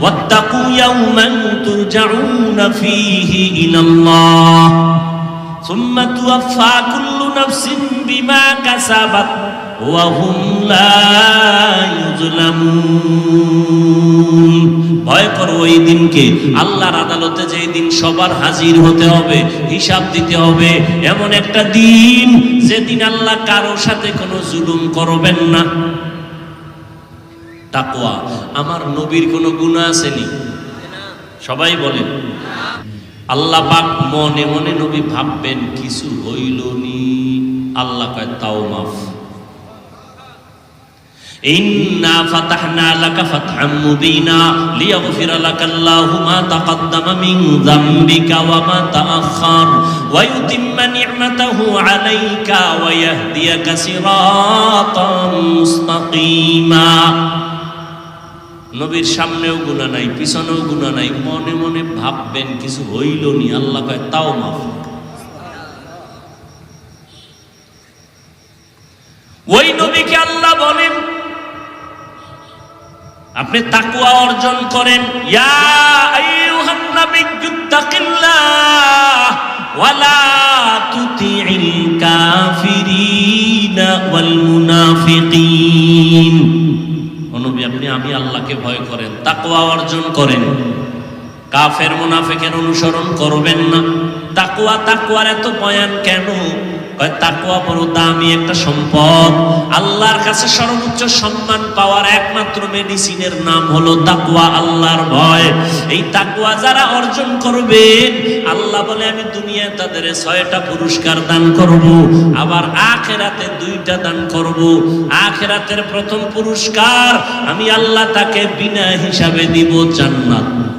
ওয়াত্তাকু ইয়াওমান তুরজাউনা ফীহি ইলাল্লাহ সুম্মা তুওয়াফা কুল্লু নাফসিন বিমা কাসাবাত ওয়া হুম লা ইউযলামুন। ভয় করো ওই দিনকে, আল্লাহর আদালতে যেই দিন সবার হাজির হতে হবে, হিসাব দিতে হবে, এমন একটা দিন যেদিন আল্লাহ কারো সাথে কোনো জুলুম করবেন না। তাকওয়া, আমার নবীর কোনো গুনাহ আসেনি? সবাই বলেন। আল্লাহ পাক মনে মনে নবী ভাববেন কিছু হইল নি, আল্লাহ কয় তাও মাফ। ইন্না ফাতাহনা লাকা ফাতহাম মুবিনা লিয়াগফিরা লাকাল্লাহু মা তাকাদ্দামা মিন যামবিকা ওয়া মা তাআখার ওয়া ইউতিম্মা নি'মাতাহু আলাইকা ওয়া ইয়াহদিয়াকা সিরাতাম মুস্তাকিমা। নবীর সামনেও গুনাহ নাই, পিছনেও গুনাহ নাই, মনে মনে ভাববেন কিছু হইল নি, আল্লাহ কয় তাও মাফ। ওই নবীকে আল্লাহ বলেন আপনি তাকওয়া অর্জন করেন। ইয়া আইয়ুহান নাবিয়্যুত্তাকিল্লাহ ওয়া লা তুতি'ল কাফিরিনা ওয়াল মুনাফিকিন। ও নবী, আপনি আমি আল্লাহকে ভয় করেন, তাকওয়া অর্জন করেন, কাফের মুনাফিকের অনুসরণ করবেন না। তাকওয়া, তাকওয়ার এত বয়ান কেন? তাকওয়া বড় দামি একটা সম্পদ। আল্লাহর কাছে সর্বোচ্চ সম্মান পাওয়ার একমাত্র মেডিসিনের নাম হলো তাকওয়া, আল্লাহর ভয়। এই তাকওয়া যারা অর্জন করবে, আল্লাহ বলে আমি দুনিয়ায় তাদের 6টা পুরস্কার দান করব, আবার আখিরাতে 2টা দান করব। আখিরাতের প্রথম পুরস্কার আমি আল্লাহ তাকে বিনা হিসাবে দিব জান্নাত।